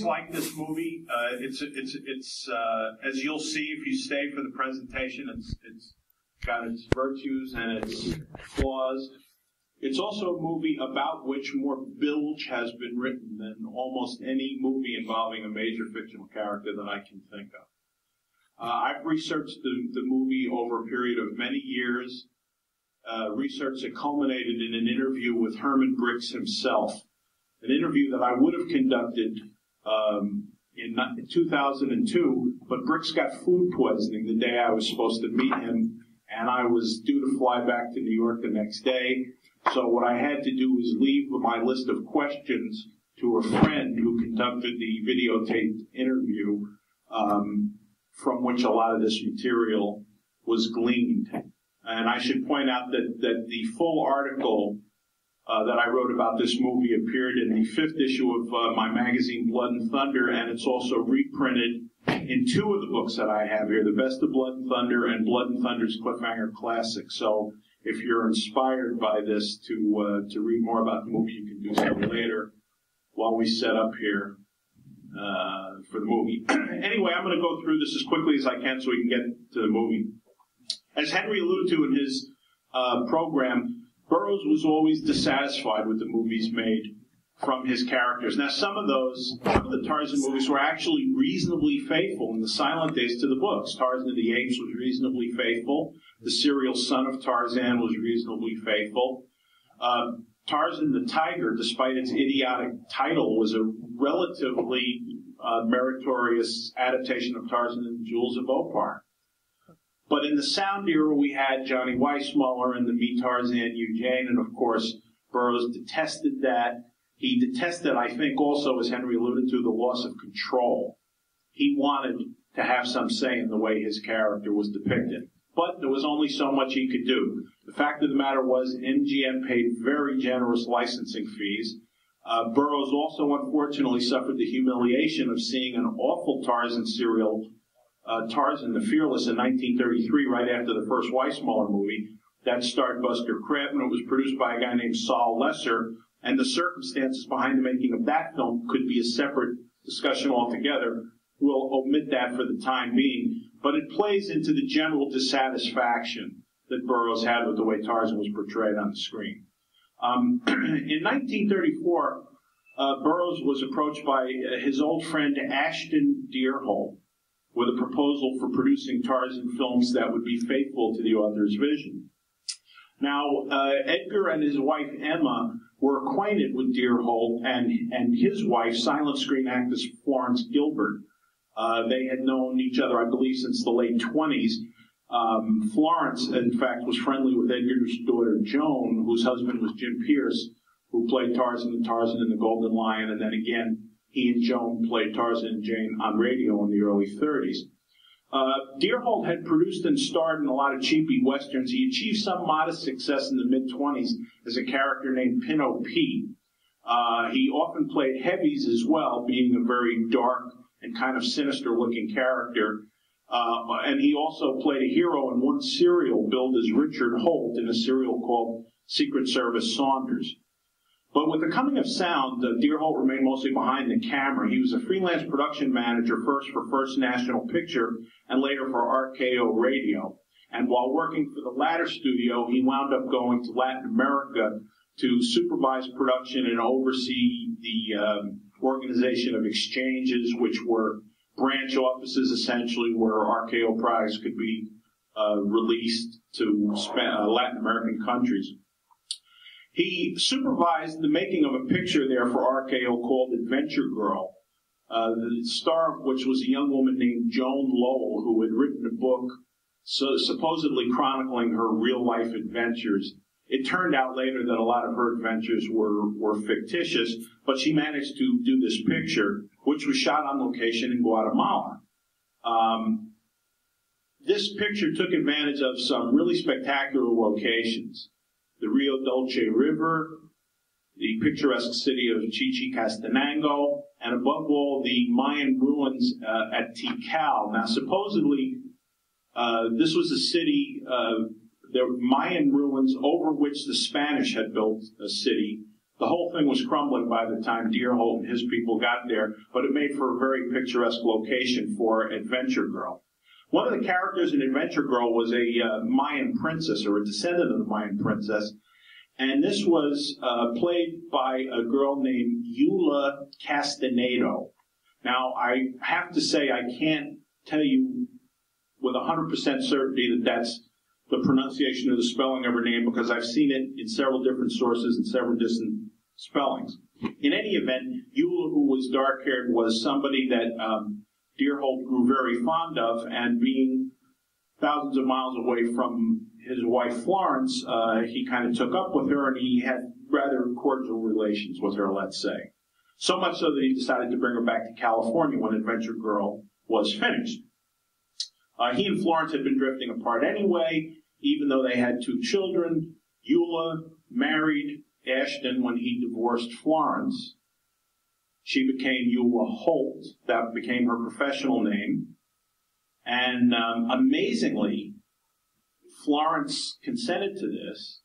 Like this movie, it's as you'll see if you stay for the presentation, it's got its virtues and its flaws. It's also a movie about which more bilge has been written than almost any movie involving a major fictional character that I can think of. I've researched the movie over a period of many years, research that culminated in an interview with Herman Briggs himself, an interview that I would have conducted in 2002, but Briggs got food poisoning the day I was supposed to meet him, and I was due to fly back to New York the next day. So what I had to do was leave my list of questions to a friend who conducted the videotaped interview, from which a lot of this material was gleaned. And I should point out that the full article that I wrote about this movie appeared in the 5th issue of my magazine, Blood and Thunder, and it's also reprinted in 2 of the books that I have here, The Best of Blood and Thunder and Blood and Thunder's Cliffhanger Classic. So if you're inspired by this to read more about the movie, you can do so later while we set up here for the movie. Anyway, I'm going to go through this as quickly as I can so we can get to the movie. As Henry alluded to in his program, Burroughs was always dissatisfied with the movies made from his characters. Now, some of the Tarzan movies were actually reasonably faithful in the silent days to the books. Tarzan of the Apes was reasonably faithful. The serial Son of Tarzan was reasonably faithful. Tarzan the Tiger, despite its idiotic title, was a relatively meritorious adaptation of Tarzan and the Jewels of Opar. But in the sound era, we had Johnny Weissmuller and the Me Tarzan, You Jane, and of course, Burroughs detested that. He detested, I think, also, as Henry alluded to, the loss of control. He wanted to have some say in the way his character was depicted. But there was only so much he could do. The fact of the matter was, MGM paid very generous licensing fees. Burroughs also, unfortunately, suffered the humiliation of seeing an awful Tarzan serial, Tarzan the Fearless, in 1933, right after the first Weissmuller movie. That starred Buster Crabbe, and it was produced by a guy named Saul Lesser, and the circumstances behind the making of that film could be a separate discussion altogether. We'll omit that for the time being, but it plays into the general dissatisfaction that Burroughs had with the way Tarzan was portrayed on the screen. In 1934, Burroughs was approached by his old friend Ashton Deerholt with a proposal for producing Tarzan films that would be faithful to the author's vision. Now, Edgar and his wife Emma were acquainted with Deerholt and his wife, silent screen actress Florence Gilbert. They had known each other, I believe, since the late 20s. Florence, in fact, was friendly with Edgar's daughter Joan, whose husband was Jim Pierce, who played Tarzan and Tarzan and the Golden Lion, and then again, he and Joan played Tarzan and Jane on radio in the early 30s. Deerholt had produced and starred in a lot of cheapy westerns. He achieved some modest success in the mid-20s as a character named Pinot Pete. He often played heavies as well, being a very dark and kind of sinister-looking character. And he also played a hero in one serial billed as Richard Holt in a serial called Secret Service Saunders. But with the coming of sound, Deerholt remained mostly behind the camera. He was a freelance production manager first for First National Picture and later for RKO Radio. And while working for the latter studio, he wound up going to Latin America to supervise production and oversee the organization of exchanges, which were branch offices essentially where RKO products could be released to Latin American countries. He supervised the making of a picture there for RKO called Adventure Girl, the star of which was a young woman named Joan Lowell, who had written a book supposedly chronicling her real-life adventures. It turned out later that a lot of her adventures were fictitious, but she managed to do this picture, which was shot on location in Guatemala. This picture took advantage of some really spectacular locations. The Rio Dulce River, the picturesque city of Chichicastenango, and above all, the Mayan ruins at Tikal. Now, supposedly, this was a city, there were Mayan ruins over which the Spanish had built a city The whole thing was crumbling by the time Deerholt and his people got there, but it made for a very picturesque location for Adventure Girl. One of the characters in Adventure Girl was a Mayan princess, or a descendant of the Mayan princess, and this was played by a girl named Eula Castaneda. Now, I have to say I can't tell you with 100% certainty that that's the pronunciation or the spelling of her name, because I've seen it in several different sources and several different spellings. In any event, Eula, who was dark-haired, was somebody that Deerholt grew very fond of, and being thousands of miles away from his wife Florence, he kind of took up with her, and he had rather cordial relations with her, let's say. So much so that he decided to bring her back to California when Adventure Girl was finished. He and Florence had been drifting apart anyway, even though they had 2 children. Eula married Ashton when he divorced Florence. She became Eula Holt. That became her professional name. And amazingly, Florence consented to this.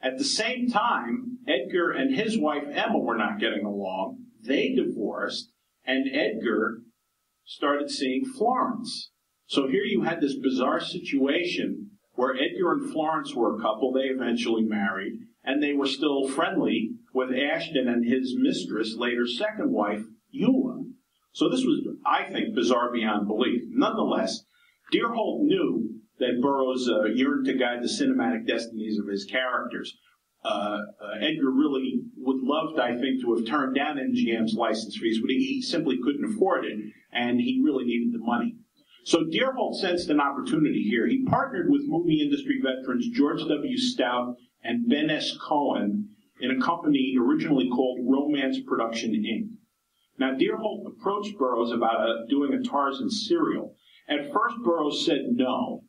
At the same time, Edgar and his wife Emma were not getting along. They divorced, and Edgar started seeing Florence. So here you had this bizarre situation where Edgar and Florence were a couple. They eventually married, and they were still friendly with Ashton and his mistress, later second wife, Eula. So this was, I think, bizarre beyond belief. Nonetheless, Deerholt knew that Burroughs yearned to guide the cinematic destinies of his characters. Edgar really would loved, I think, to have turned down MGM's license fees, but he simply couldn't afford it, and he really needed the money. So Deerholt sensed an opportunity here. He partnered with movie industry veterans George W. Stout and Ben S. Cohen in a company originally called Romance Production, Inc. Now, Deerholt approached Burroughs about doing a Tarzan serial. At first, Burroughs said no.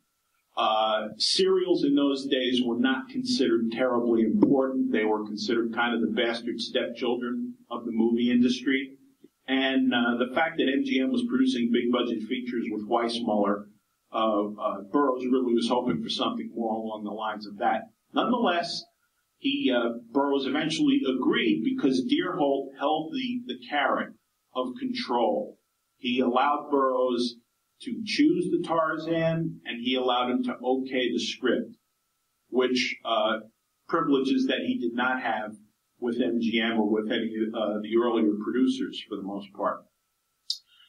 Serials in those days were not considered terribly important. They were considered kind of the bastard stepchildren of the movie industry. And the fact that MGM was producing big-budget features with Weissmuller, Burroughs really was hoping for something more along the lines of that. Nonetheless, Burroughs eventually agreed because Deerholt held the carrot of control. He allowed Burroughs to choose the Tarzan, and he allowed him to okay the script, which privileges that he did not have with MGM or with any of the earlier producers for the most part.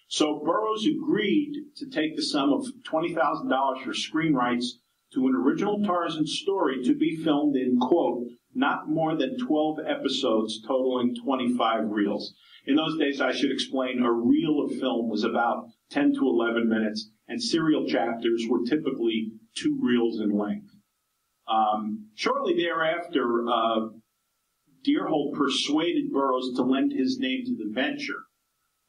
So Burroughs agreed to take the sum of $20,000 for screen rights to an original Tarzan story to be filmed in, quote, not more than 12 episodes totaling 25 reels. In those days, I should explain, a reel of film was about 10 to 11 minutes, and serial chapters were typically 2 reels in length. Shortly thereafter, Deerholt persuaded Burroughs to lend his name to the venture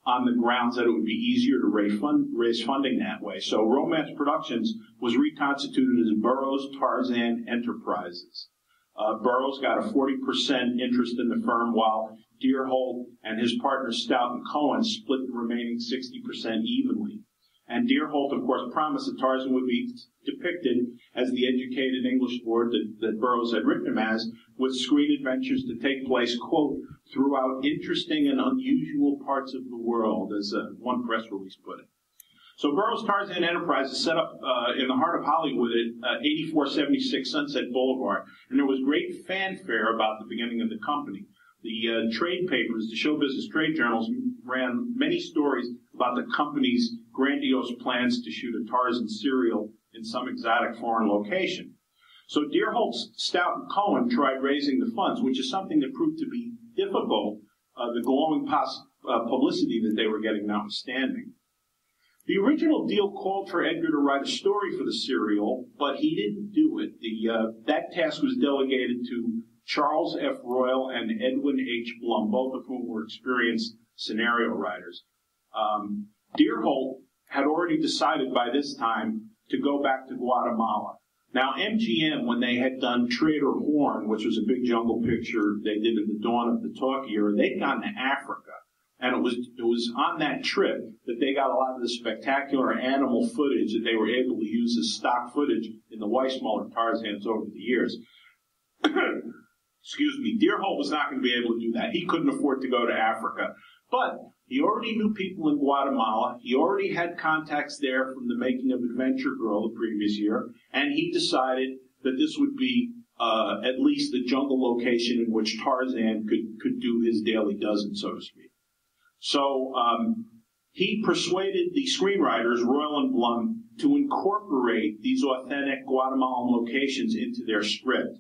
on the grounds that it would be easier to raise funding that way. So Romance Productions was reconstituted as Burroughs Tarzan Enterprises. Burroughs got a 40% interest in the firm, while Deerholt and his partners Stout and Cohen split the remaining 60% evenly. And Deerholt, of course, promised that Tarzan would be depicted as the educated English lord that Burroughs had written him as, with screen adventures to take place, quote, throughout interesting and unusual parts of the world, as one press release put it. So Burroughs Tarzan Enterprise is set up in the heart of Hollywood at 8476 Sunset Boulevard, and there was great fanfare about the beginning of the company. The trade papers, the show business trade journals, ran many stories about the company's grandiose plans to shoot a Tarzan serial in some exotic foreign location. So Deerholt, Stout, and Cohen tried raising the funds, which is something that proved to be difficult, the glowing publicity that they were getting notwithstanding. The original deal called for Edgar to write a story for the serial, but he didn't do it. That task was delegated to Charles F. Royal and Edwin H. Blum, both of whom were experienced scenario writers. Deerholt had already decided by this time to go back to Guatemala. Now, MGM, when they had done Trader Horn, which was a big jungle picture they did at the dawn of the talk era, they'd gone to Africa. And it was on that trip that they got a lot of the spectacular animal footage that they were able to use as stock footage in the Weissmuller Tarzans over the years. Deerholt was not going to be able to do that. He couldn't afford to go to Africa. But he already knew people in Guatemala. He already had contacts there from the making of Adventure Girl the previous year. And he decided that this would be at least the jungle location in which Tarzan could do his daily dozen, so to speak. So he persuaded the screenwriters, Royal and Blum, to incorporate these authentic Guatemalan locations into their script.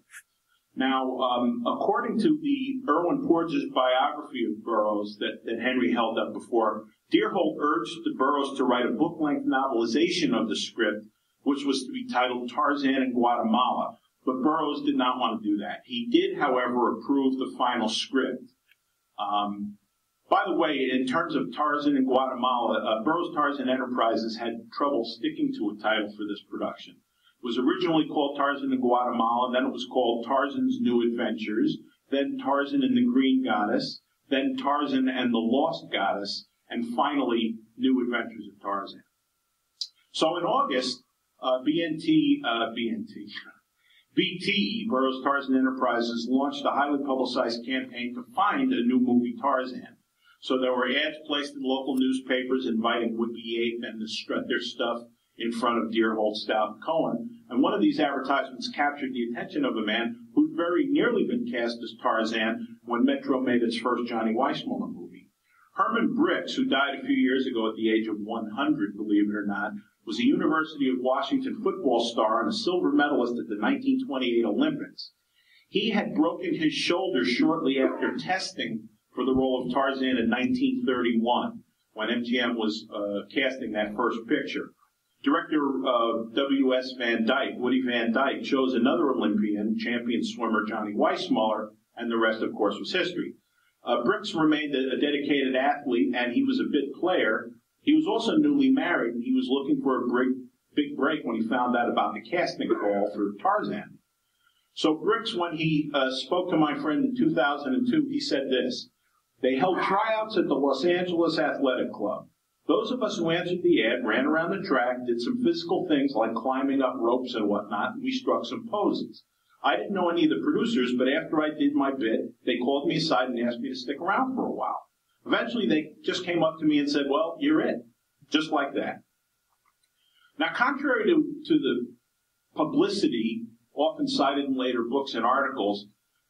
Now, according to the Erwin Porges biography of Burroughs that Henry held up before, Deerholt urged the Burroughs to write a book-length novelization of the script, which was to be titled Tarzan in Guatemala. But Burroughs did not want to do that. He did, however, approve the final script. By the way, in terms of Tarzan in Guatemala, Burroughs Tarzan Enterprises had trouble sticking to a title for this production. It was originally called Tarzan in Guatemala, then it was called Tarzan's New Adventures, then Tarzan and the Green Goddess, then Tarzan and the Lost Goddess, and finally, New Adventures of Tarzan. So in August, BTE, Burroughs Tarzan Enterprises, launched a highly publicized campaign to find a new movie Tarzan. So there were ads placed in local newspapers inviting would-be ape men to strut their stuff in front of Deerholt, Stout, and Cohen. And one of these advertisements captured the attention of a man who'd very nearly been cast as Tarzan when Metro made its first Johnny Weissmuller movie. Herman Brix, who died a few years ago at the age of 100, believe it or not, was a University of Washington football star and a silver medalist at the 1928 Olympics. He had broken his shoulder shortly after testing for the role of Tarzan in 1931, when MGM was casting that first picture. Director W.S. Van Dyke, Woody Van Dyke, chose another Olympian, champion swimmer Johnny Weissmuller, and the rest, of course, was history. Brix remained a dedicated athlete, and he was a bit player. He was also newly married, and he was looking for a big break when he found out about the casting call for Tarzan. So Brix, when he spoke to my friend in 2002, he said this: "They held tryouts at the Los Angeles Athletic Club. Those of us who answered the ad ran around the track, did some physical things like climbing up ropes and whatnot, and we struck some poses. I didn't know any of the producers, but after I did my bit, they called me aside and asked me to stick around for a while. Eventually, they just came up to me and said, well, you're it." Just like that. Now, contrary to the publicity often cited in later books and articles,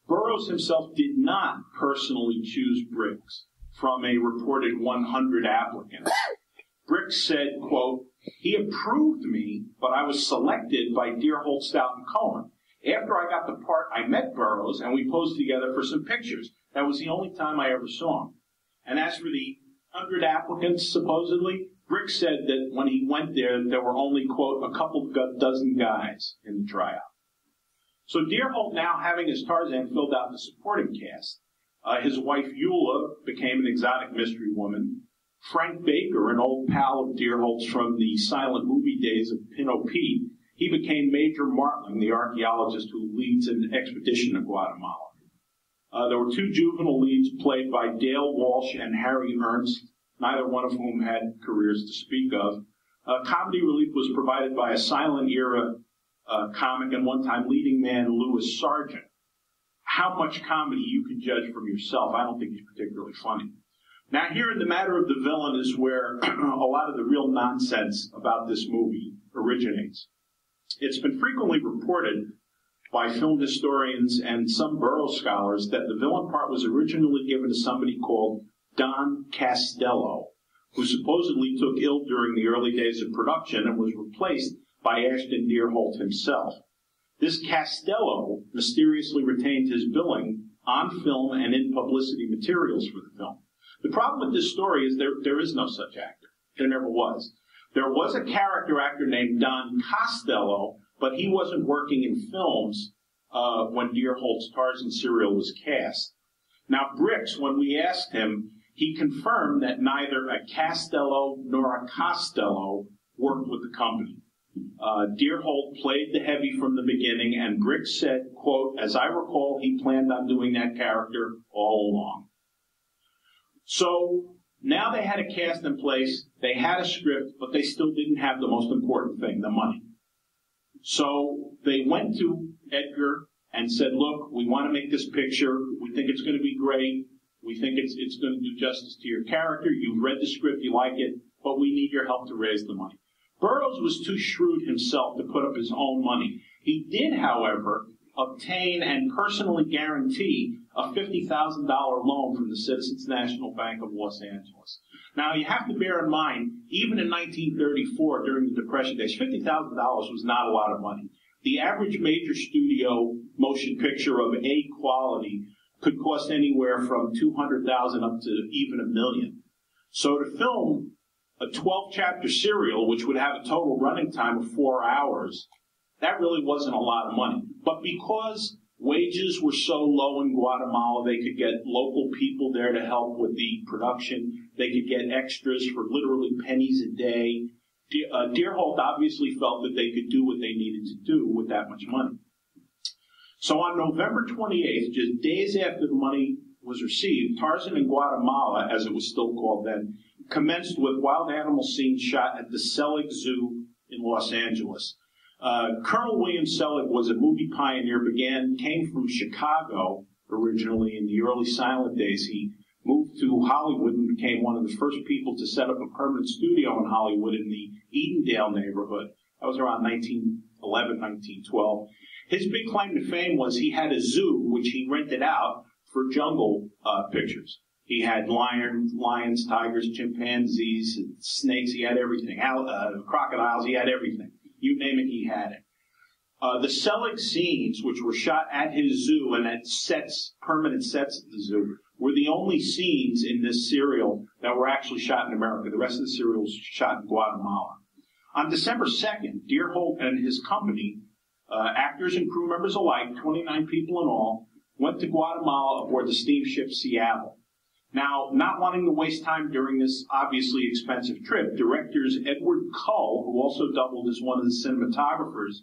Burroughs himself did not personally choose Brix from a reported 100 applicants. Brix said, quote, "He approved me, but I was selected by Deerholt, Stout, and Cohen. After I got the part, I met Burroughs, and we posed together for some pictures. That was the only time I ever saw him." And as for the 100 applicants, supposedly, Brix said that when he went there, there were only, quote, a couple dozen guys in the tryout. So Deerholt, now having his Tarzan, filled out the supporting cast. His wife, Eula, became an exotic mystery woman. Frank Baker, an old pal of Deerholt's from the silent movie days of Pinot Pete, he became Major Martling, the archaeologist who leads an expedition to Guatemala. There were two juvenile leads played by Dale Walsh and Harry Ernst, neither one of whom had careers to speak of. Comedy relief was provided by a silent-era comic and one-time leading man, Louis Sargent. How much comedy you can judge from yourself. I don't think he's particularly funny. Now, here in the matter of the villain is where a lot of the real nonsense about this movie originates. It's been frequently reported by film historians and some Burroughs scholars that the villain part was originally given to somebody called Don Costello, who supposedly took ill during the early days of production and was replaced by Ashton Deerholt himself. This Costello mysteriously retained his billing on film and in publicity materials for the film. The problem with this story is there is no such actor. There never was. There was a character actor named Don Costello, but he wasn't working in films when Deerholt's Tarzan serial was cast. Now, Brix, when we asked him, he confirmed that neither a Costello nor a Costello worked with the company. Deerholt played the heavy from the beginning, and Brix said, quote, "As I recall, he planned on doing that character all along." So now they had a cast in place, they had a script, but they still didn't have the most important thing, the money. So they went to Edgar and said, look, we want to make this picture. We think it's going to be great. We think it's going to do justice to your character. You've read the script, you like it, but we need your help to raise the money. Burroughs was too shrewd himself to put up his own money. He did, however, obtain and personally guarantee a $50,000 loan from the Citizens National Bank of Los Angeles. Now, you have to bear in mind, even in 1934, during the Depression days, $50,000 was not a lot of money. The average major studio motion picture of A quality could cost anywhere from $200,000 up to even $1 million. So to film a 12-chapter serial, which would have a total running time of 4 hours, that really wasn't a lot of money. But because wages were so low in Guatemala, they could get local people there to help with the production. They could get extras for literally pennies a day. Deerholt obviously felt that they could do what they needed to do with that much money. So on November 28th, just days after the money was received, Tarzan in Guatemala, as it was still called then, commenced with wild animal scenes shot at the Selig Zoo in Los Angeles. Colonel William Selig was a movie pioneer, came from Chicago originally in the early silent days. He moved to Hollywood and became one of the first people to set up a permanent studio in Hollywood in the Edendale neighborhood. That was around 1911, 1912. His big claim to fame was he had a zoo which he rented out for jungle pictures. He had lions, tigers, chimpanzees, snakes. He had everything. Crocodiles. He had everything. You name it, he had it. The Selig scenes, which were shot at his zoo and at permanent sets at the zoo, were the only scenes in this serial that were actually shot in America. The rest of the serial was shot in Guatemala. On December 2nd, Deerholt and his company, actors and crew members alike, 29 people in all, went to Guatemala aboard the steamship Seattle. Now, not wanting to waste time during this obviously expensive trip, directors Edward Cull, who also doubled as one of the cinematographers,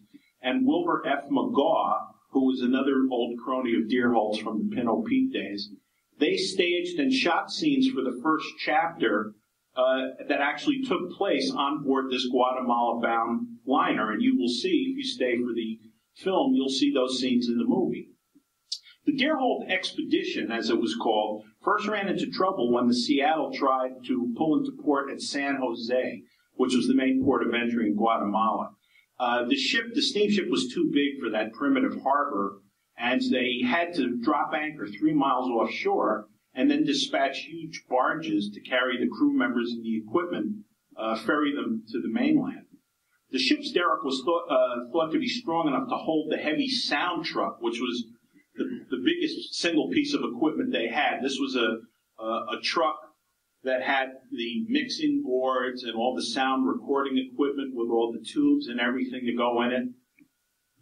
and Wilbur F. McGaw, who was another old crony of Deerholt's from the Pinot Pete days, they staged and shot scenes for the first chapter that actually took place on board this Guatemala-bound liner. And you will see, if you stay for the film, you'll see those scenes in the movie. The Deerholt expedition, as it was called, first ran into trouble when the Seattle tried to pull into port at San Jose, which was the main port of entry in Guatemala. The steamship was too big for that primitive harbor, and they had to drop anchor 3 miles offshore and then dispatch huge barges to carry the crew members and the equipment, ferry them to the mainland. The ship's derrick was thought to be strong enough to hold the heavy sound truck, which was the biggest single piece of equipment they had. This was a truck that had the mixing boards and all the sound recording equipment with all the tubes and everything to go in it.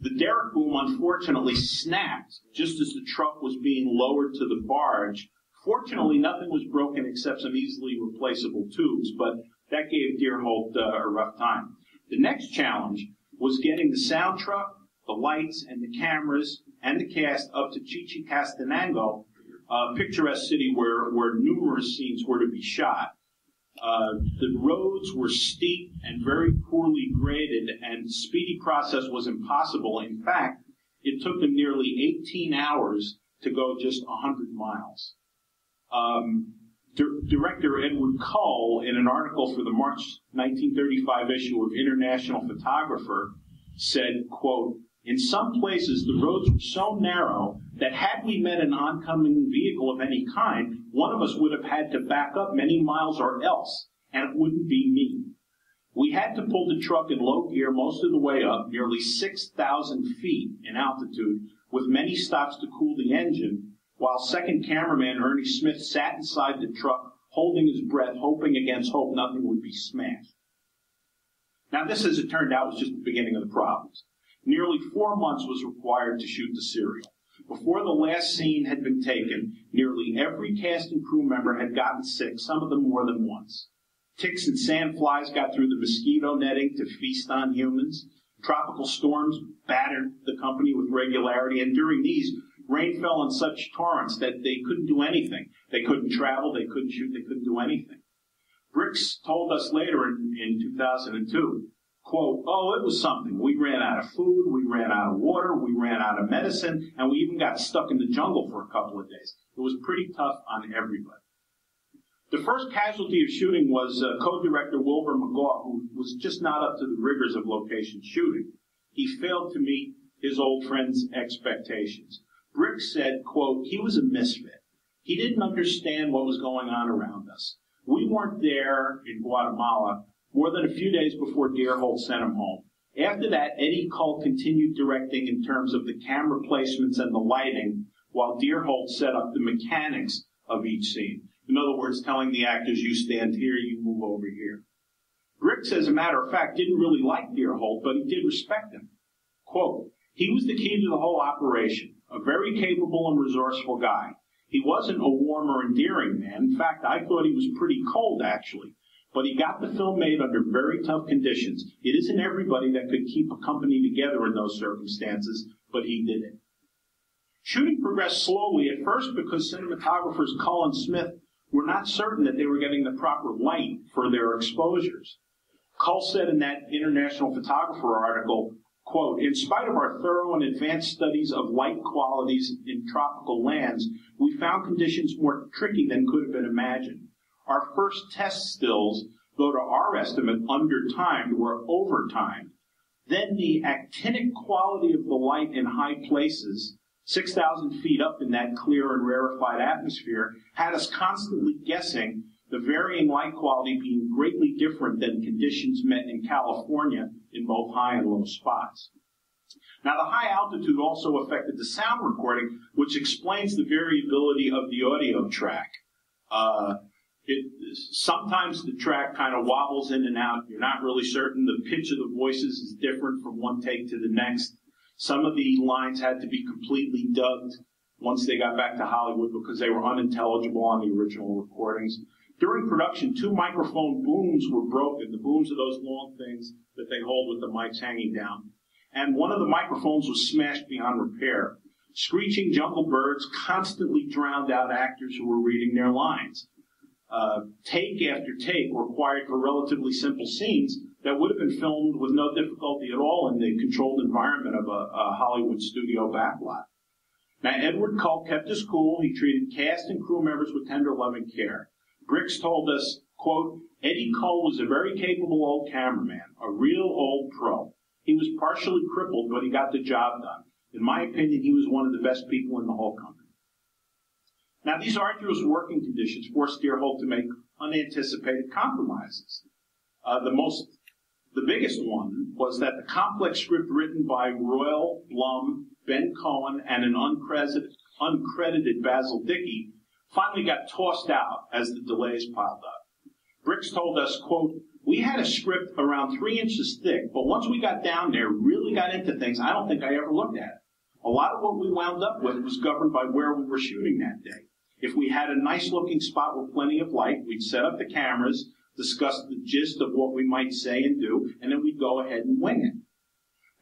The derrick boom unfortunately snapped just as the truck was being lowered to the barge. Fortunately, nothing was broken except some easily replaceable tubes, but that gave Deerholt a rough time. The next challenge was getting the sound truck, the lights, and the cameras and the cast up to Chichicastenango, a picturesque city where numerous scenes were to be shot. The roads were steep and very poorly graded, and the speedy process was impossible. In fact, it took them nearly 18 hours to go just 100 miles. Director Edward Cull, in an article for the March 1935 issue of International Photographer, said, quote, "In some places the roads were so narrow that had we met an oncoming vehicle of any kind, one of us would have had to back up many miles or else, and it wouldn't be me. We had to pull the truck in low gear most of the way up, nearly 6,000 feet in altitude, with many stops to cool the engine, while second cameraman Ernie Smith sat inside the truck, holding his breath, hoping against hope nothing would be smashed." Now this, as it turned out, was just the beginning of the problems. Nearly 4 months was required to shoot the serial. Before the last scene had been taken, nearly every cast and crew member had gotten sick, some of them more than once. Ticks and sandflies got through the mosquito netting to feast on humans. Tropical storms battered the company with regularity, and during these, rain fell in such torrents that they couldn't do anything. They couldn't travel, they couldn't shoot, they couldn't do anything. Bricks told us later in 2002, quote, oh, it was something. We ran out of food, we ran out of water, we ran out of medicine, and we even got stuck in the jungle for a couple of days. It was pretty tough on everybody. The first casualty of shooting was co-director Wilbur McGaw, who was just not up to the rigors of location shooting. He failed to meet his old friend's expectations. Bricks said, quote, he was a misfit. He didn't understand what was going on around us. We weren't there in Guatemala more than a few days before Deerholt sent him home. After that, Eddie Cull continued directing in terms of the camera placements and the lighting, while Deerholt set up the mechanics of each scene. In other words, telling the actors, you stand here, you move over here. Bricks, as a matter of fact, didn't really like Deerholt, but he did respect him. Quote, he was the key to the whole operation, a very capable and resourceful guy. He wasn't a warm or endearing man. In fact, I thought he was pretty cold, actually. But he got the film made under very tough conditions. It isn't everybody that could keep a company together in those circumstances, but he did it. Shooting progressed slowly at first because cinematographers Cull and Smith were not certain that they were getting the proper light for their exposures. Cull said in that International Photographer article, quote, in spite of our thorough and advanced studies of light qualities in tropical lands, we found conditions more tricky than could have been imagined. Our first test stills, though to our estimate under-timed, were over-timed. Then the actinic quality of the light in high places, 6,000 feet up in that clear and rarefied atmosphere, had us constantly guessing, the varying light quality being greatly different than conditions met in California in both high and low spots. Now, the high altitude also affected the sound recording, which explains the variability of the audio track. Sometimes the track kind of wobbles in and out. You're not really certain. The pitch of the voices is different from one take to the next. Some of the lines had to be completely dubbed once they got back to Hollywood because they were unintelligible on the original recordings. During production, 2 microphone booms were broken. The booms are those long things that they hold with the mics hanging down. And one of the microphones was smashed beyond repair. Screeching jungle birds constantly drowned out actors who were reading their lines. Take after take required for relatively simple scenes that would have been filmed with no difficulty at all in the controlled environment of a Hollywood studio backlot. Now, Edward Cull kept his cool. He treated cast and crew members with tender, loving care. Bricks told us, quote, Eddie Cull was a very capable old cameraman, a real old pro. He was partially crippled, but he got the job done. In my opinion, he was one of the best people in the whole company. Now, these arduous working conditions forced Deerholt to make unanticipated compromises. The biggest one was that the complex script written by Royal, Blum, Ben Cohen, and an uncredited Basil Dickey finally got tossed out as the delays piled up. Bricks told us, quote, we had a script around 3 inches thick, but once we got down there, really got into things, I don't think I ever looked at it. A lot of what we wound up with was governed by where we were shooting that day. If we had a nice-looking spot with plenty of light, we'd set up the cameras, discuss the gist of what we might say and do, and then we'd go ahead and wing it.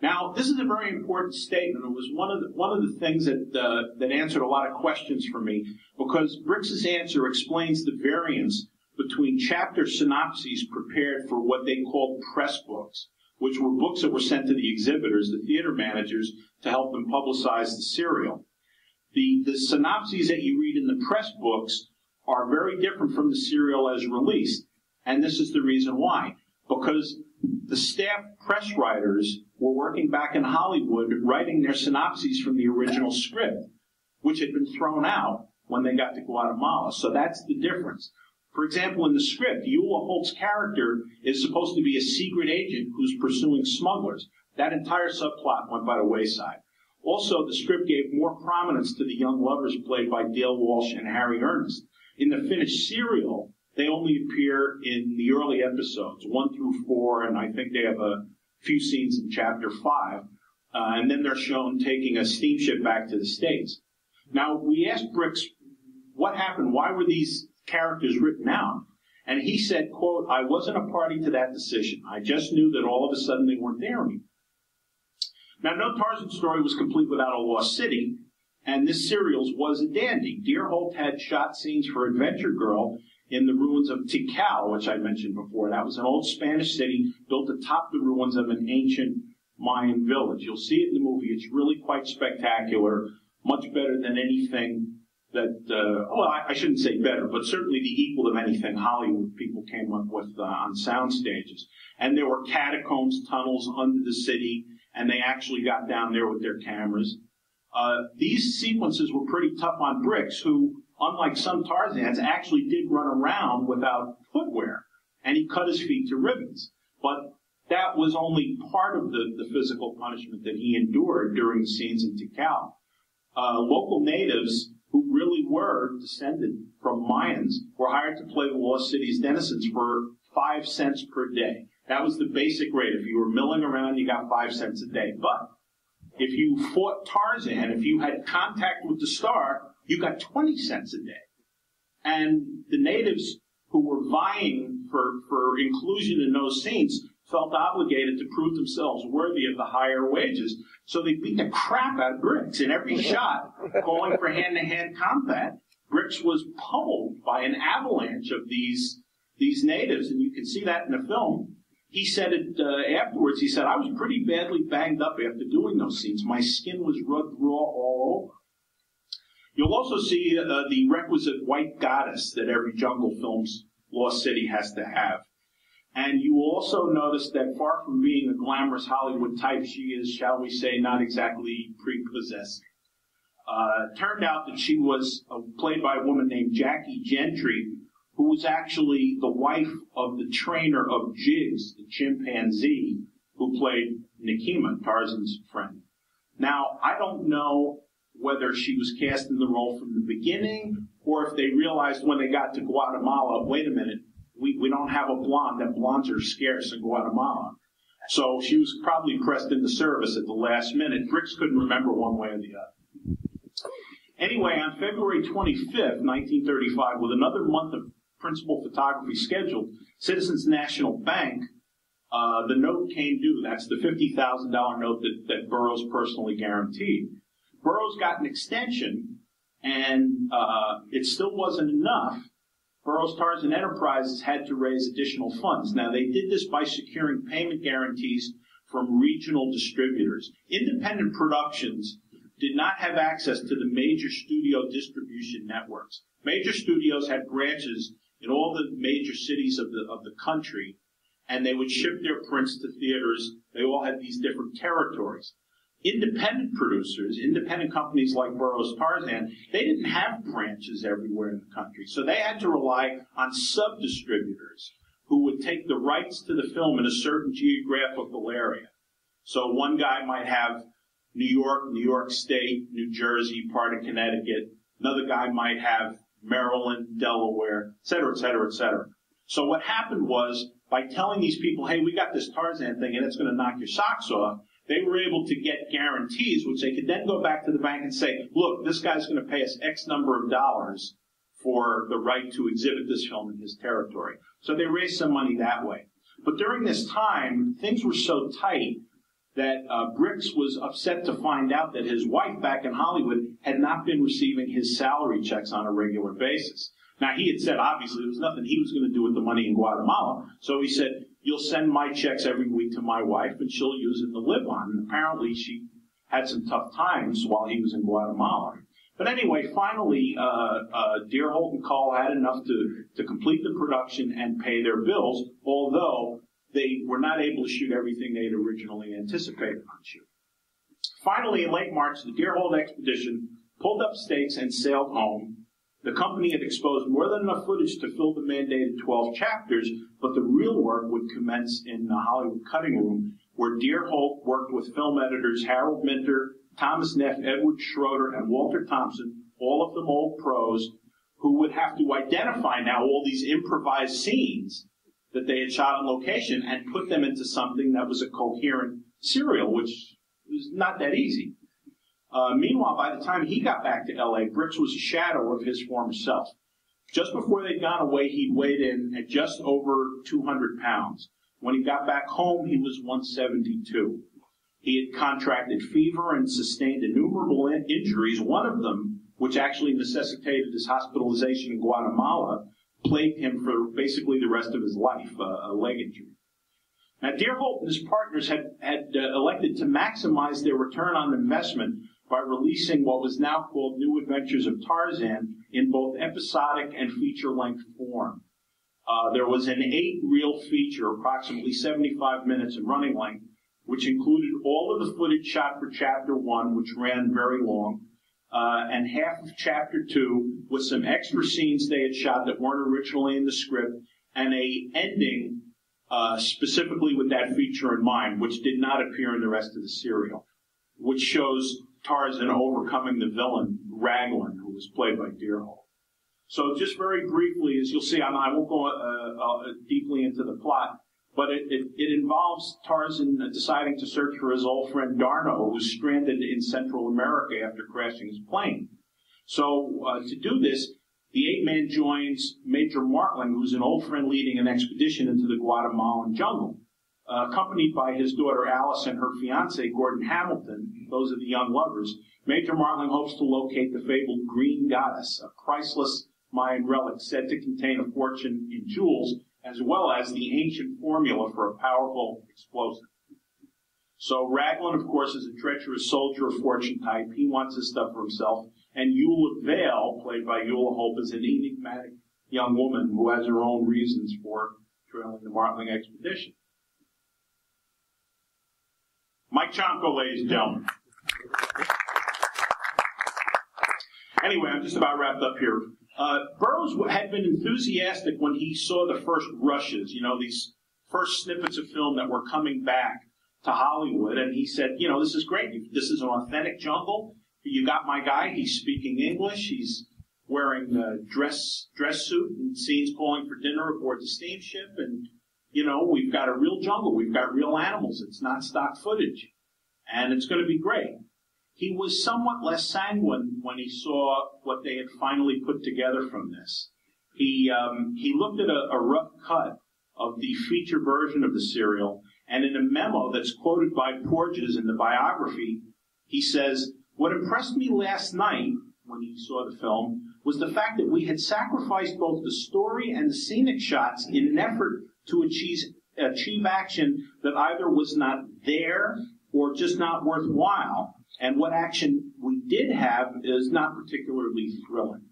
Now, this is a very important statement. It was one of the things that answered a lot of questions for me, because Bricks' answer explains the variance between chapter synopses prepared for what they called press books, which were books that were sent to the exhibitors, the theater managers, to help them publicize the serial. The synopses that you read in the press books are very different from the serial as released. And this is the reason why. Because the staff press writers were working back in Hollywood writing their synopses from the original script, which had been thrown out when they got to Guatemala. So that's the difference. For example, in the script, Eula Holt's character is supposed to be a secret agent who's pursuing smugglers. That entire subplot went by the wayside. Also, the script gave more prominence to the young lovers played by Dale Walsh and Harry Ernest. In the finished serial, they only appear in the early episodes, 1 through 4, and I think they have a few scenes in chapter 5. And then they're shown taking a steamship back to the States. Now, we asked Bricks, what happened? Why were these characters written out? And he said, quote, I wasn't a party to that decision. I just knew that all of a sudden they weren't there anymore. Now, no Tarzan story was complete without a lost city, and this serial was a dandy. Deerholt had shot scenes for Adventure Girl in the ruins of Tikal, which I mentioned before. That was an old Spanish city built atop the ruins of an ancient Mayan village. You'll see it in the movie. It's really quite spectacular, much better than anything that, I shouldn't say better, but certainly the equal of anything Hollywood people came up with on sound stages. And there were catacombs, tunnels under the city, and they actually got down there with their cameras. These sequences were pretty tough on Bricks, who, unlike some Tarzans, actually did run around without footwear, and he cut his feet to ribbons. But that was only part of the physical punishment that he endured during the scenes in Tikal. Local natives, who really were descended from Mayans, were hired to play the lost city's denizens for 5 cents per day. That was the basic rate. If you were milling around, you got 5 cents a day. But if you fought Tarzan, if you had contact with the star, you got 20 cents a day. And the natives who were vying for inclusion in those scenes felt obligated to prove themselves worthy of the higher wages. So they beat the crap out of Bricks in every shot, calling for hand-to-hand combat. Bricks was pummeled by an avalanche of these natives, and you can see that in the film. He said it afterwards. He said, I was pretty badly banged up after doing those scenes. My skin was rubbed raw all over. You'll also see the requisite white goddess that every jungle film's lost city has to have. And you will also notice that far from being a glamorous Hollywood type, she is, shall we say, not exactly prepossessing. Turned out that she was played by a woman named Jackie Gentry, who was actually the wife of the trainer of Jiggs, the chimpanzee, who played Nekima, Tarzan's friend. Now, I don't know whether she was cast in the role from the beginning, or if they realized when they got to Guatemala, wait a minute, we don't have a blonde, and blondes are scarce in Guatemala. So she was probably pressed into service at the last minute. Bricks couldn't remember one way or the other. Anyway, on February 25th, 1935, with another month of principal photography scheduled, Citizens National Bank, the note came due. That's the $50,000 note that Burroughs personally guaranteed. Burroughs got an extension, and it still wasn't enough. Burroughs Tarzan Enterprises had to raise additional funds. Now, they did this by securing payment guarantees from regional distributors. Independent productions did not have access to the major studio distribution networks. Major studios had branches in all the major cities of the country, and they would ship their prints to theaters. They all had these different territories. Independent producers, independent companies like Burroughs Tarzan, they didn't have branches everywhere in the country. So they had to rely on sub-distributors who would take the rights to the film in a certain geographical area. So one guy might have New York, New York State, New Jersey, part of Connecticut. Another guy might have Maryland, Delaware, et cetera, et cetera, et cetera. So what happened was, by telling these people, hey, we got this Tarzan thing and it's going to knock your socks off, they were able to get guarantees, which they could then go back to the bank and say, look, this guy's going to pay us X number of dollars for the right to exhibit this film in his territory. So they raised some money that way. But during this time, things were so tight that Bricks was upset to find out that his wife back in Hollywood had not been receiving his salary checks on a regular basis. Now, he had said, obviously, there was nothing he was going to do with the money in Guatemala. So he said, you'll send my checks every week to my wife, and she'll use it to live on. And apparently, she had some tough times while he was in Guatemala. But anyway, finally, Deerholt and Cole had enough to complete the production and pay their bills, although they were not able to shoot everything they had originally anticipated on shooting. Finally, in late March, the Deerholt expedition pulled up stakes and sailed home. The company had exposed more than enough footage to fill the mandated 12 chapters, but the real work would commence in the Hollywood cutting room, where Deerholt worked with film editors Harold Minter, Thomas Neff, Edward Schroeder, and Walter Thompson, all of them old pros, who would have to identify now all these improvised scenes that they had shot on location and put them into something that was a coherent serial, which was not that easy. Meanwhile, by the time he got back to L.A., Bricks was a shadow of his former self. Just before they'd gone away, he'd weighed in at just over 200 pounds. When he got back home, he was 172. He had contracted fever and sustained innumerable injuries, one of them, which actually necessitated his hospitalization in Guatemala, plagued him for basically the rest of his life, a leg injury. Now, Deerholt and his partners had elected to maximize their return on investment by releasing what was now called New Adventures of Tarzan in both episodic and feature-length form. There was an 8-reel feature, approximately 75 minutes in running length, which included all of the footage shot for Chapter 1, which ran very long, and half of Chapter 2 with some extra scenes they had shot that weren't originally in the script, and a ending specifically with that feature in mind, which did not appear in the rest of the serial, which shows Tarzan overcoming the villain, Raglan, who was played by Deerholt. So just very briefly, as you'll see, I won't go deeply into the plot, but it involves Tarzan deciding to search for his old friend D'Arnot, who was stranded in Central America after crashing his plane. So to do this, the ape-man joins Major Martling, who's an old friend leading an expedition into the Guatemalan jungle. Accompanied by his daughter Alice and her fiancé, Gordon Hamilton, those are the young lovers, Major Martling hopes to locate the fabled Green Goddess, a priceless Mayan relic said to contain a fortune in jewels, as well as the ancient formula for a powerful explosive. So Raglan, of course, is a treacherous soldier of fortune type. He wants his stuff for himself. And Eula Vale, played by Eula Hope, is an enigmatic young woman who has her own reasons for trailing the Martling expedition. Mike Chonko, ladies and gentlemen. Anyway, I'm just about wrapped up here. Burroughs had been enthusiastic when he saw the first rushes, these first snippets of film that were coming back to Hollywood, and he said, this is great. This is an authentic jungle. You got my guy. He's speaking English. He's wearing a dress suit and scenes calling for dinner aboard the steamship. And, we've got a real jungle. We've got real animals. It's not stock footage. And it's going to be great. He was somewhat less sanguine when he saw what they had finally put together from this. He looked at a rough cut of the feature version of the serial, and in a memo that's quoted by Porges in the biography, he says, "What impressed me last night, when he saw the film, was the fact that we had sacrificed both the story and the scenic shots in an effort to achieve action that either was not there or just not worthwhile, and what action we did have is not particularly thrilling."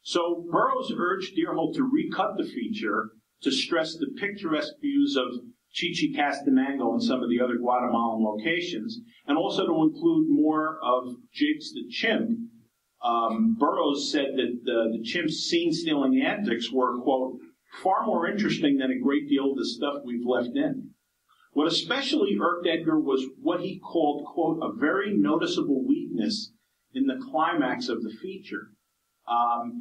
So Burroughs urged Deerholt to recut the feature to stress the picturesque views of Chichicastenango and some of the other Guatemalan locations, and also to include more of Jiggs the chimp. Burroughs said that the chimp's scene-stealing antics were, quote, far more interesting than a great deal of the stuff we've left in. What especially irked Edgar was what he called, quote, a very noticeable weakness in the climax of the feature.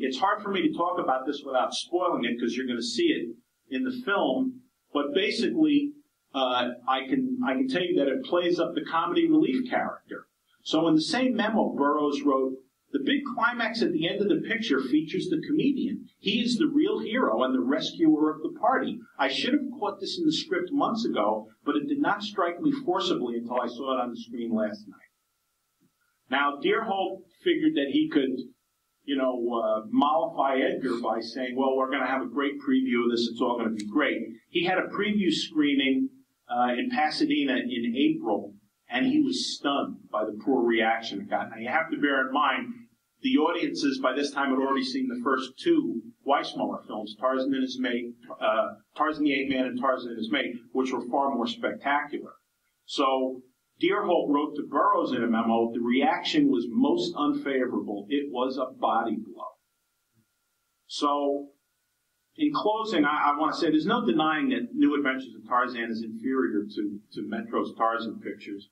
It's hard for me to talk about this without spoiling it because you're going to see it in the film, but basically, I can tell you that it plays up the comedy relief character. So in the same memo, Burroughs wrote, "The big climax at the end of the picture features the comedian. He is the real hero and the rescuer of the party. I should have caught this in the script months ago, but it did not strike me forcibly until I saw it on the screen last night." Now, Deerholt figured that he could, mollify Edgar by saying, well, we're going to have a great preview of this. It's all going to be great. He had a preview screening in Pasadena in April, and he was stunned by the poor reaction it got. Now, you have to bear in mind, the audiences by this time had already seen the first two Weissmuller films, Tarzan and His Mate, Tarzan the Ape Man and Tarzan and His Mate, which were far more spectacular. So Deerholt wrote to Burroughs in a memo, the reaction was most unfavorable. It was a body blow. So, in closing, I want to say there's no denying that New Adventures of Tarzan is inferior to Metro's Tarzan pictures.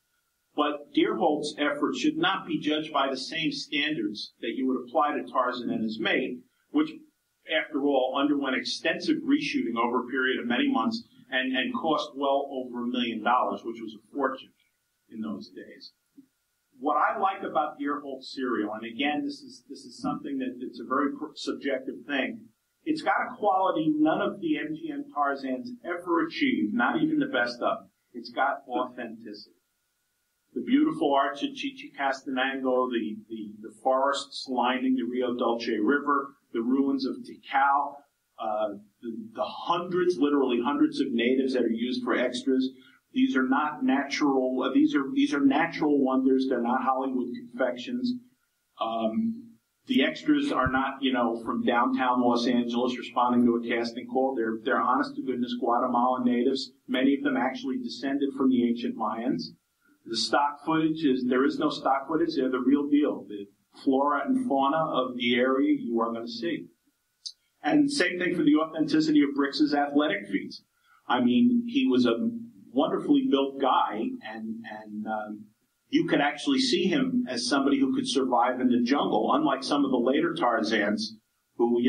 But Deerholt's efforts should not be judged by the same standards that you would apply to Tarzan and His Mate, which, after all, underwent extensive reshooting over a period of many months and cost well over $1 million, which was a fortune in those days. What I like about Deerholt's serial, and again, this is something that it's a very subjective thing, it's got a quality none of the MGM Tarzans ever achieved, not even the best of. It's got authenticity. The beautiful arch at Chichicastenango, the forests lining the Rio Dulce River, the ruins of Tikal, The hundreds, literally hundreds of natives that are used for extras. These are not natural. These are natural wonders. They're not Hollywood confections. The extras are not, from downtown Los Angeles responding to a casting call. They're honest to goodness Guatemalan natives. Many of them actually descended from the ancient Mayans. The stock footage there is no stock footage. They're the real deal. The flora and fauna of the area you are going to see. And same thing for the authenticity of Brix's athletic feats. I mean, he was a wonderfully built guy, and you could actually see him as somebody who could survive in the jungle, unlike some of the later Tarzans who,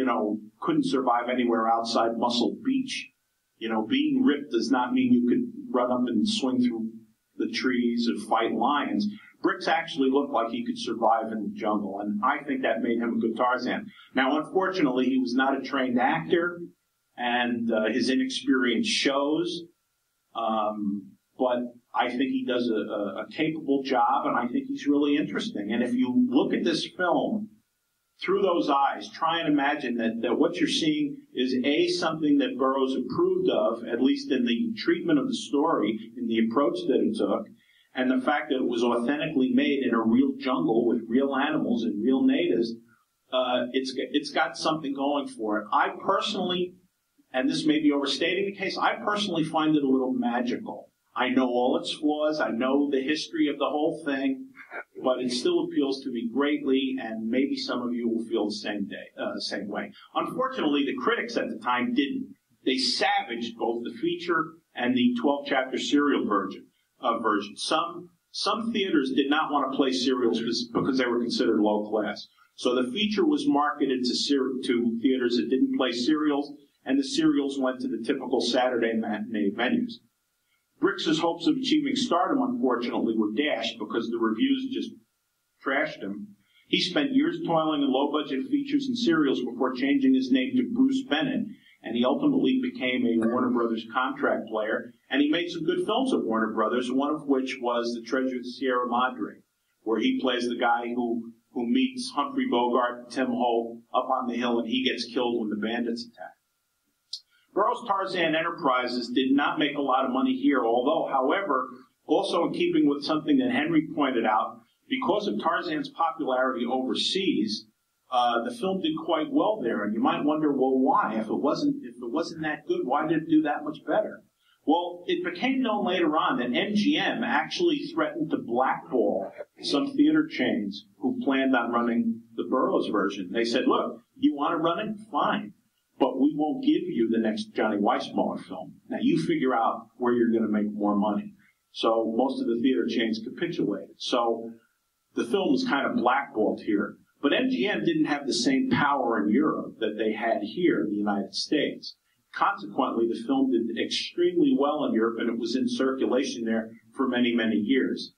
couldn't survive anywhere outside Muscle Beach. Being ripped does not mean you could run up and swing through the trees and fight lions. Brix actually looked like he could survive in the jungle, and I think that made him a good Tarzan. Now, unfortunately, he was not a trained actor, and his inexperience shows, but I think he does a capable job, and I think he's really interesting. And if you look at this film through those eyes, try and imagine that what you're seeing is, A, something that Burroughs approved of, at least in the treatment of the story, in the approach that it took, and the fact that it was authentically made in a real jungle with real animals and real natives. It's got something going for it. I personally, and this may be overstating the case, I personally find it a little magical. I know all its flaws, I know the history of the whole thing, but it still appeals to me greatly, and maybe some of you will feel the same way. Unfortunately, the critics at the time didn't. They savaged both the feature and the 12-chapter serial version. Some theaters did not want to play serials because they were considered low class. So the feature was marketed to theaters that didn't play serials, and the serials went to the typical Saturday matinee venues. Brix's hopes of achieving stardom, unfortunately, were dashed because the reviews just trashed him. He spent years toiling in low-budget features and serials before changing his name to Bruce Bennett, and he ultimately became a Warner Brothers contract player, and he made some good films at Warner Brothers, one of which was The Treasure of the Sierra Madre, where he plays the guy who meets Humphrey Bogart and Tim Holt up on the hill, and he gets killed when the bandits attack. Burroughs' Tarzan Enterprises did not make a lot of money here, although, however, also in keeping with something that Henry pointed out, because of Tarzan's popularity overseas, the film did quite well there, and you might wonder, well, why? If it wasn't that good, why did it do that much better? Well, it became known later on that MGM actually threatened to blackball some theater chains who planned on running the Burroughs version. They said, look, you want to run it? Fine. But we won't give you the next Johnny Weissmuller film. Now, you figure out where you're going to make more money. So most of the theater chains capitulated. So the film was kind of blackballed here. But MGM didn't have the same power in Europe that they had here in the United States. Consequently, the film did extremely well in Europe, and it was in circulation there for many, many years.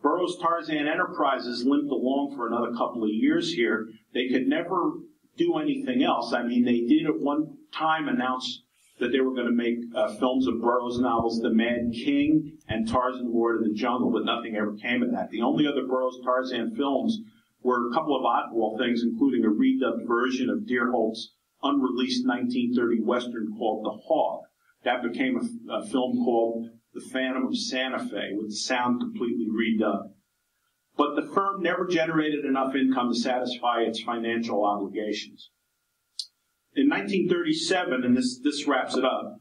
Burroughs' Tarzan Enterprises limped along for another couple of years here. They could never do anything else. I mean, they did at one time announce that they were going to make films of Burroughs novels, The Mad King and Tarzan, Lord of the Jungle, but nothing ever came of that. The only other Burroughs Tarzan films were a couple of oddball things, including a redubbed version of Deer Holt's unreleased 1930 Western called The Hawk. That became a film called The Phantom of Santa Fe, with the sound completely redubbed. But the firm never generated enough income to satisfy its financial obligations. In 1937, and this wraps it up,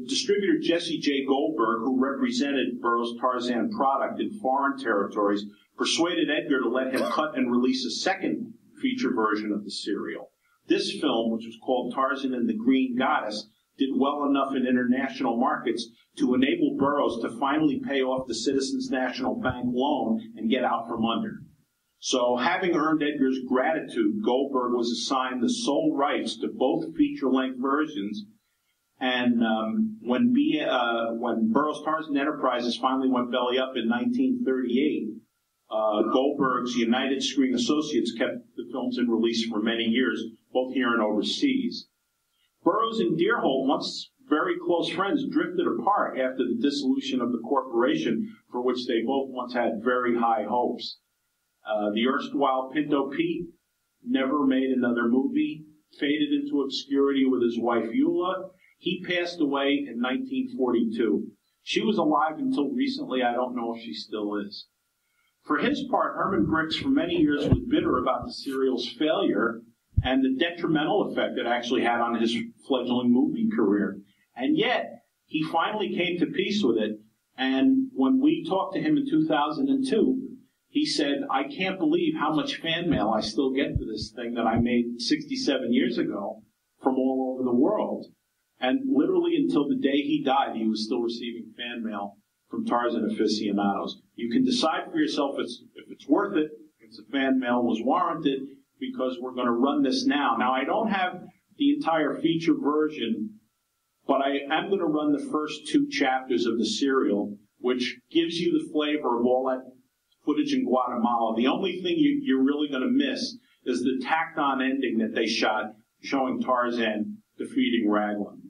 distributor Jesse J. Goldberg, who represented Burroughs' Tarzan product in foreign territories, persuaded Edgar to let him cut and release a second feature version of the serial. This film, which was called Tarzan and the Green Goddess, did well enough in international markets to enable Burroughs to finally pay off the Citizens National Bank loan and get out from under. So, having earned Edgar's gratitude, Goldberg was assigned the sole rights to both feature-length versions. And when Burroughs' Tarzan Enterprises finally went belly up in 1938, Goldberg's United Screen Associates kept the films in release for many years, both here and overseas. Burroughs and Deerholt, once very close friends, drifted apart after the dissolution of the corporation, for which they both once had very high hopes. The erstwhile Pinto Pete never made another movie. faded into obscurity with his wife Eula. He passed away in 1942. She was alive until recently. I don't know if she still is. For his part, Herman Brix for many years was bitter about the serial's failure and the detrimental effect it actually had on his fledgling movie career. And yet, he finally came to peace with it. And when we talked to him in 2002, he said, I can't believe how much fan mail I still get for this thing that I made 67 years ago from all over the world. And literally until the day he died, he was still receiving fan mail from Tarzan aficionados. You can decide for yourself if it's worth it, if the fan mail was warranted, because we're going to run this now. Now, I don't have the entire feature version, but I am going to run the first 2 chapters of the serial, which gives you the flavor of all that footage in Guatemala. The only thing you're really going to miss is the tacked-on ending that they shot showing Tarzan defeating Raglan.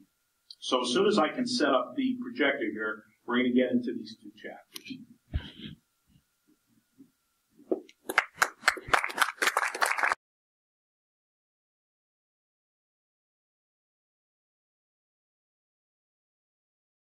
So as soon as I can set up the projector here, we're going to get into these 2 chapters.